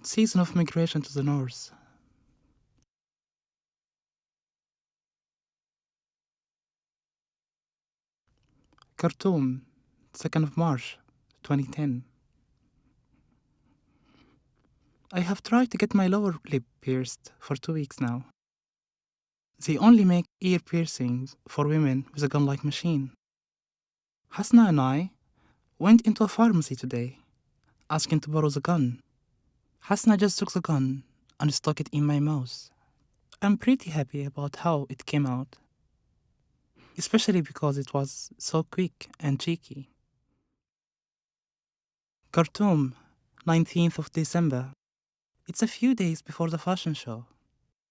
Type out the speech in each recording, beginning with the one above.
Season of migration to the north. Khartoum, 2nd of March, 2010. I have tried to get my lower lip pierced for 2 weeks now. They only make ear piercings for women with a gun-like machine. Hasna and I went into a pharmacy today, asking to borrow the gun. Hasna just took the gun and stuck it in my mouth. I'm pretty happy about how it came out, especially because it was so quick and cheeky. Khartoum, 19th of December. It's a few days before the fashion show.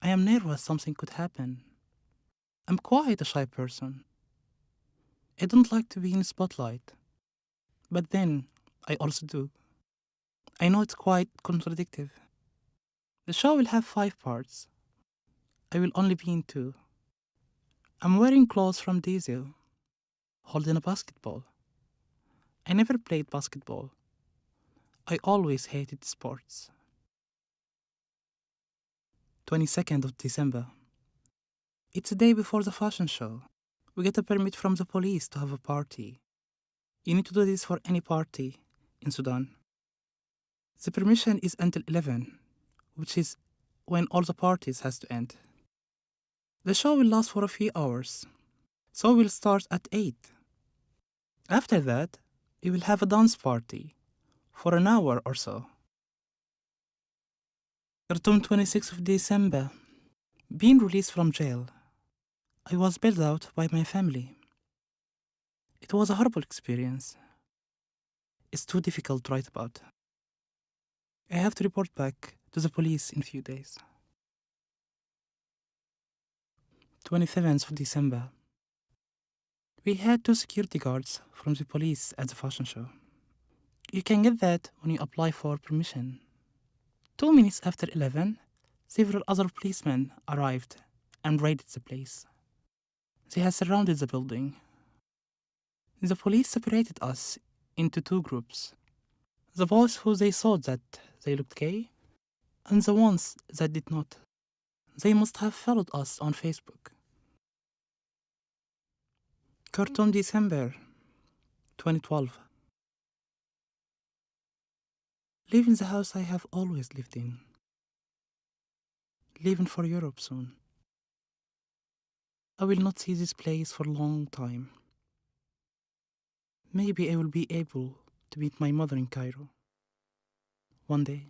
I am nervous something could happen. I'm quite a shy person. I don't like to be in the spotlight. But then, I also do. I know it's quite contradictory. The show will have 5 parts. I will only be in 2. I'm wearing clothes from Diesel, holding a basketball. I never played basketball. I always hated sports. 22nd of December. It's the day before the fashion show. We get a permit from the police to have a party. You need to do this for any party in Sudan. The permission is until 11, which is when all the parties has to end. The show will last for a few hours, so we'll start at 8. After that, we will have a dance party for an hour or so. Khartoum, 26th of December. Being released from jail, I was bailed out by my family. It was a horrible experience. It's too difficult to write about. I have to report back to the police in a few days. 27th of December. We had 2 security guards from the police at the fashion show. You can get that when you apply for permission. 2 minutes after 11, several other policemen arrived and raided the place. They had surrounded the building. The police separated us into 2 groups. The boys who they thought that they looked gay, and the ones that did not. They must have followed us on Facebook. Khartoum, December 2012. Leaving the house I have always lived in. Leaving for Europe soon. I will not see this place for a long time. Maybe I will be able to meet my mother in Cairo. One day.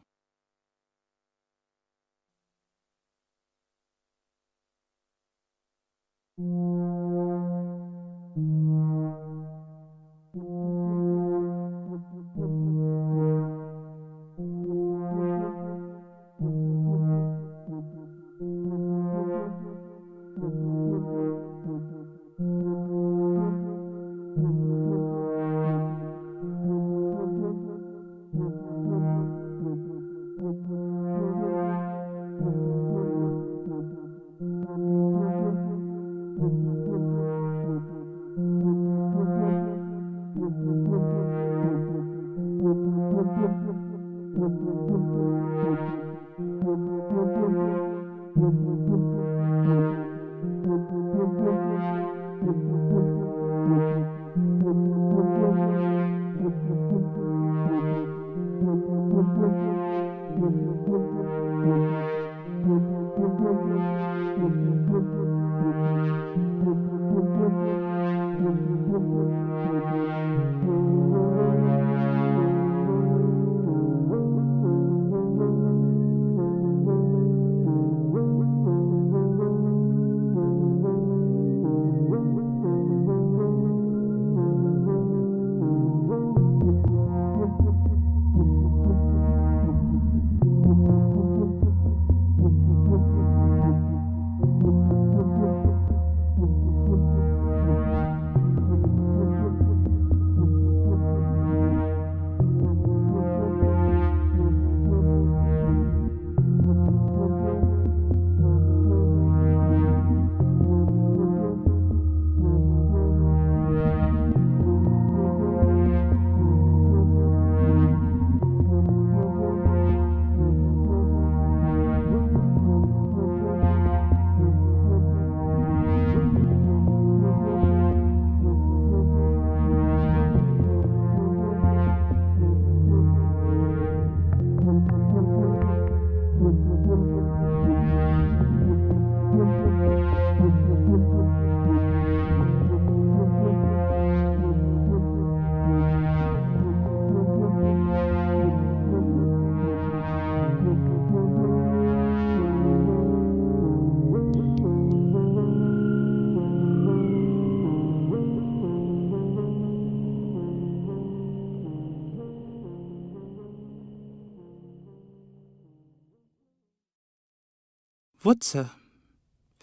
What's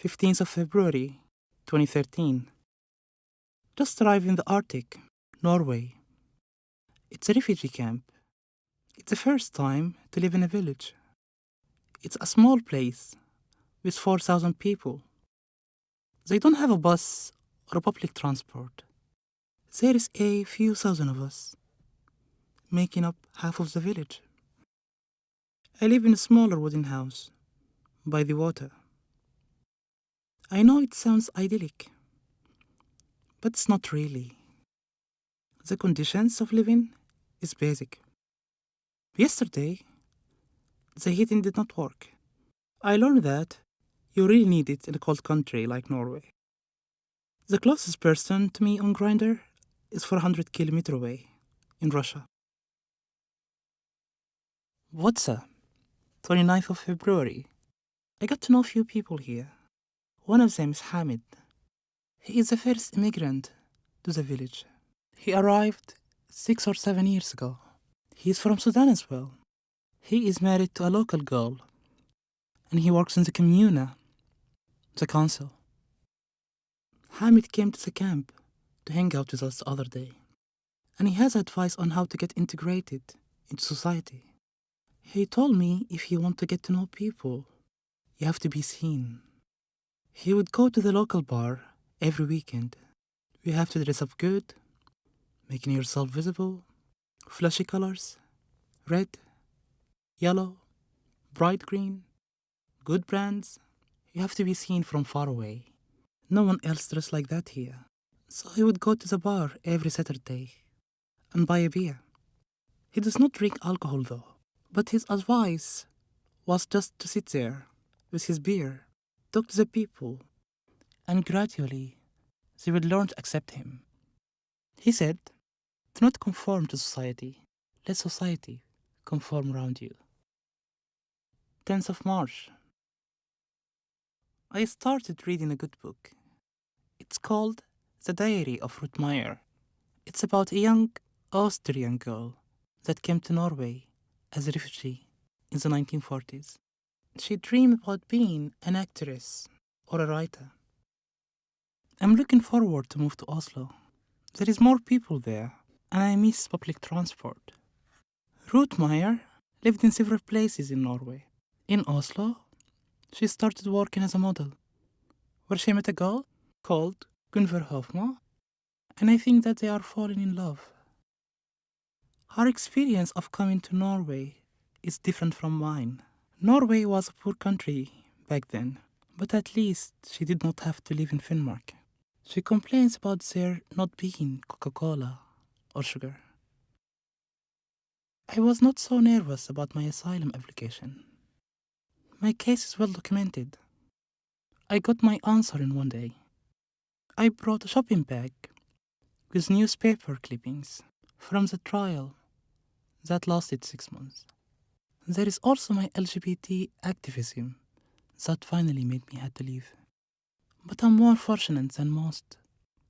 15th of February, 2013. Just arrived in the Arctic, Norway. It's a refugee camp. It's the first time to live in a village. It's a small place with 4,000 people. They don't have a bus or public transport. There is a few thousand of us, making up half of the village. I live in a smaller wooden house by the water. I know it sounds idyllic, but it's not really. The conditions of living is basic. Yesterday, the heating did not work. I learned that you really need it in a cold country like Norway. The closest person to me on Grindr is 400 kilometers away, in Russia. What's 29th of February. I got to know a few people here. One of them is Hamid. He is the first immigrant to the village. He arrived 6 or 7 years ago. He is from Sudan as well. He is married to a local girl, and he works in the communa, the council. Hamid came to the camp to hang out with us the other day, and he has advice on how to get integrated into society. He told me if you want to get to know people, you have to be seen. He would go to the local bar every weekend. You have to dress up good, making yourself visible, flashy colors, red, yellow, bright green, good brands. You have to be seen from far away. No one else dressed like that here. So he would go to the bar every Saturday and buy a beer. He does not drink alcohol though, but his advice was just to sit there with his beer, talk to the people, and gradually they would learn to accept him. He said, do not conform to society. Let society conform around you. 10th of March. I started reading a good book. It's called The Diary of Ruth Meyer. It's about a young Austrian girl that came to Norway as a refugee in the 1940s. She dreamed about being an actress or a writer. I'm looking forward to move to Oslo. There is more people there, and I miss public transport. Ruth Meyer lived in several places in Norway. In Oslo, she started working as a model, where she met a girl called Gunvor Hofma, and I think that they are falling in love. Her experience of coming to Norway is different from mine. Norway was a poor country back then, but at least she did not have to live in Finnmark. She complains about there not being Coca-Cola or sugar. I was not so nervous about my asylum application. My case is well documented. I got my answer in one day. I brought a shopping bag with newspaper clippings from the trial that lasted 6 months. There is also my LGBT activism that finally made me had to leave. But I'm more fortunate than most.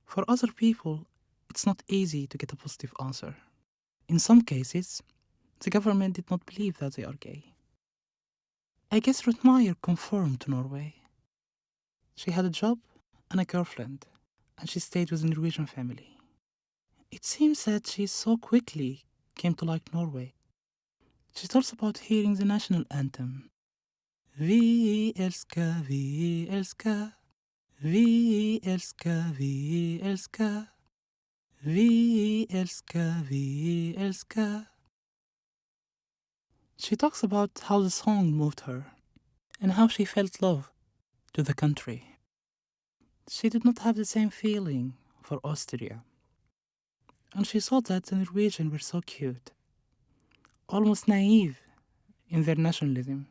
For other people, it's not easy to get a positive answer. In some cases, the government did not believe that they are gay. I guess Ruth Meyer conformed to Norway. She had a job and a girlfriend, and she stayed with a Norwegian family. It seems that she so quickly came to like Norway. She talks about hearing the national anthem. Vi elsker, vi elsker. Vi elsker, vi elsker. Vi elsker, vi elsker. She talks about how the song moved her and how she felt love to the country. She did not have the same feeling for Austria, and she thought that the Norwegians were so cute, almost naive in their nationalism.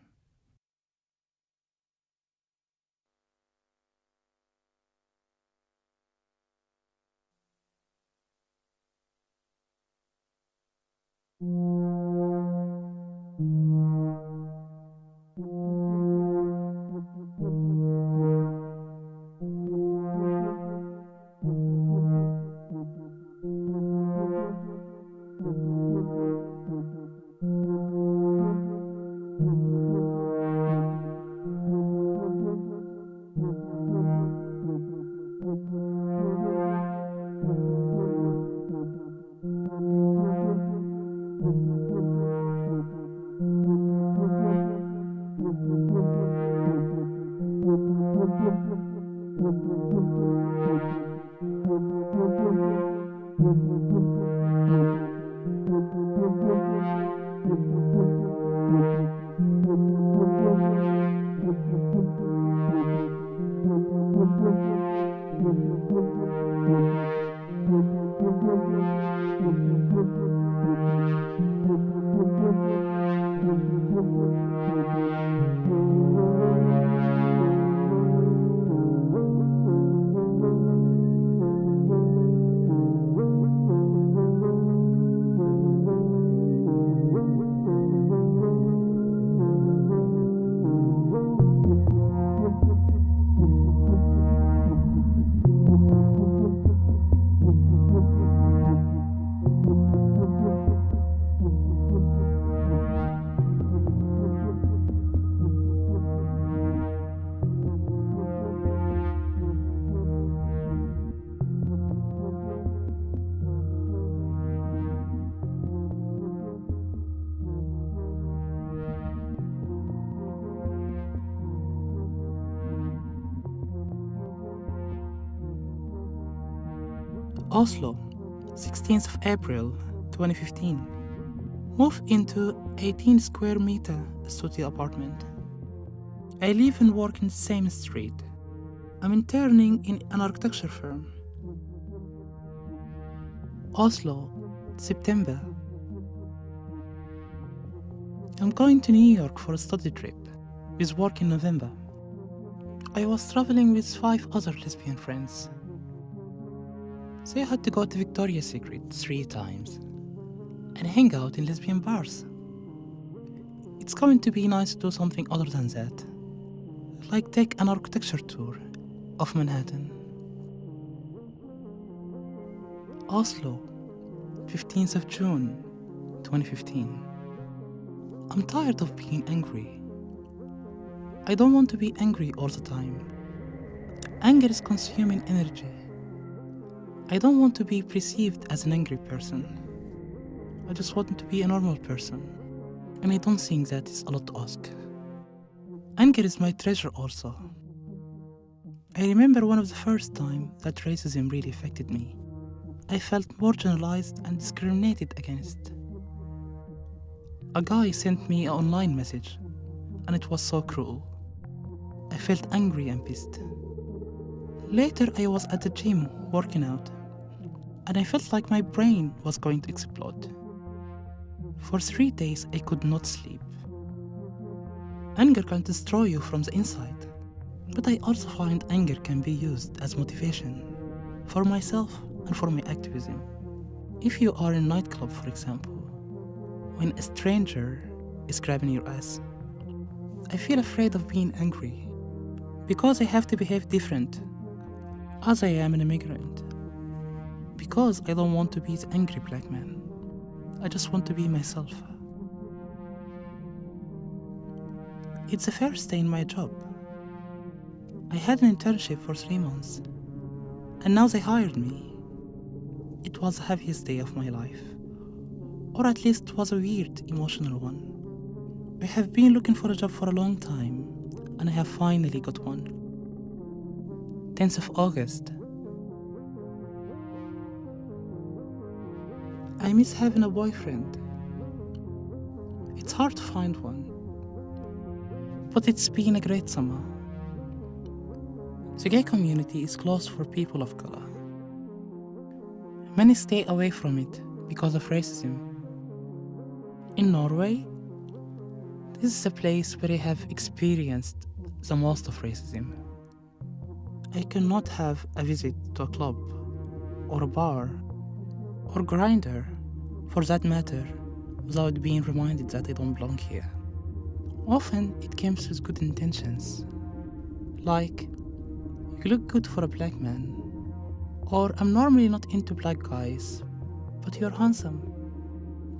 Oslo, 16th of April 2015. Move into 18 square meter studio apartment. I live and work in the same street. I'm interning in an architecture firm. Oslo, September. I'm going to New York for a study trip, with work in November. I was traveling with 5 other lesbian friends. So I had to go to Victoria's Secret 3 times and hang out in lesbian bars. It's going to be nice to do something other than that, like take an architecture tour of Manhattan. Oslo, 15th of June 2015. I'm tired of being angry. I don't want to be angry all the time. Anger is consuming energy. I don't want to be perceived as an angry person. I just want to be a normal person. And I don't think that is a lot to ask. Anger is my treasure also. I remember one of the first time that racism really affected me. I felt marginalized and discriminated against. A guy sent me an online message, and it was so cruel. I felt angry and pissed. Later I was at the gym working out, and I felt like my brain was going to explode. For 3 days I could not sleep. Anger can destroy you from the inside, but I also find anger can be used as motivation for myself and for my activism. If you are in a nightclub, for example, when a stranger is grabbing your ass, I feel afraid of being angry because I have to behave different as I am an immigrant. Because I don't want to be the angry black man. I just want to be myself. It's the first day in my job. I had an internship for 3 months, and now they hired me. It was the happiest day of my life. Or at least it was a weird, emotional one. I have been looking for a job for a long time, and I have finally got one. 10th of August. I miss having a boyfriend. It's hard to find one, but it's been a great summer. The gay community is closed for people of color. Many stay away from it because of racism. In Norway, this is a place where I have experienced the most of racism. I cannot have a visit to a club, or a bar, or Grindr, for that matter, without being reminded that I don't belong here. Often it comes with good intentions, like, you look good for a black man, or I'm normally not into black guys, but you're handsome,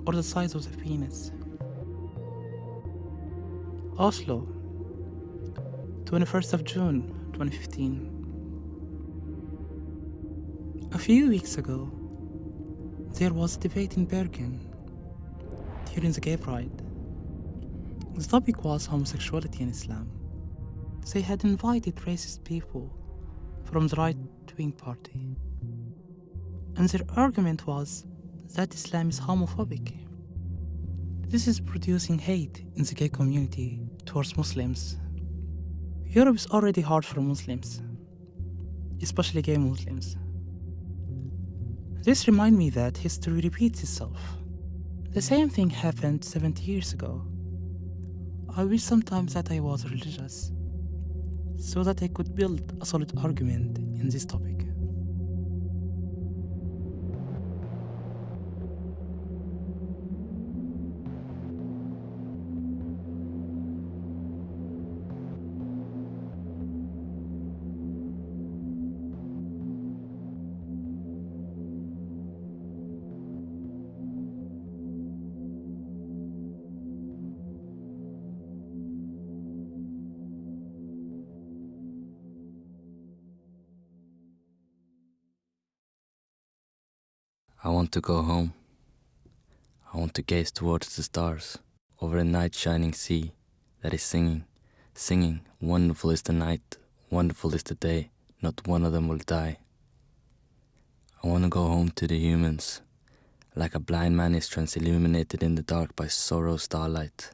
or the size of the penis. Oslo, 21st of June 2015. A few weeks ago, there was a debate in Bergen during the gay pride. The topic was homosexuality in Islam. They had invited racist people from the right-wing party. and their argument was that Islam is homophobic. This is producing hate in the gay community towards Muslims. Europe is already hard for Muslims, especially gay Muslims. This reminds me that history repeats itself. The same thing happened 70 years ago. I wish sometimes that I was religious, so that I could build a solid argument in this topic. I want to go home. I want to gaze towards the stars, over a night shining sea that is singing, singing, wonderful is the night, wonderful is the day, not one of them will die. I want to go home to the humans, like a blind man is transilluminated in the dark by sorrow's starlight.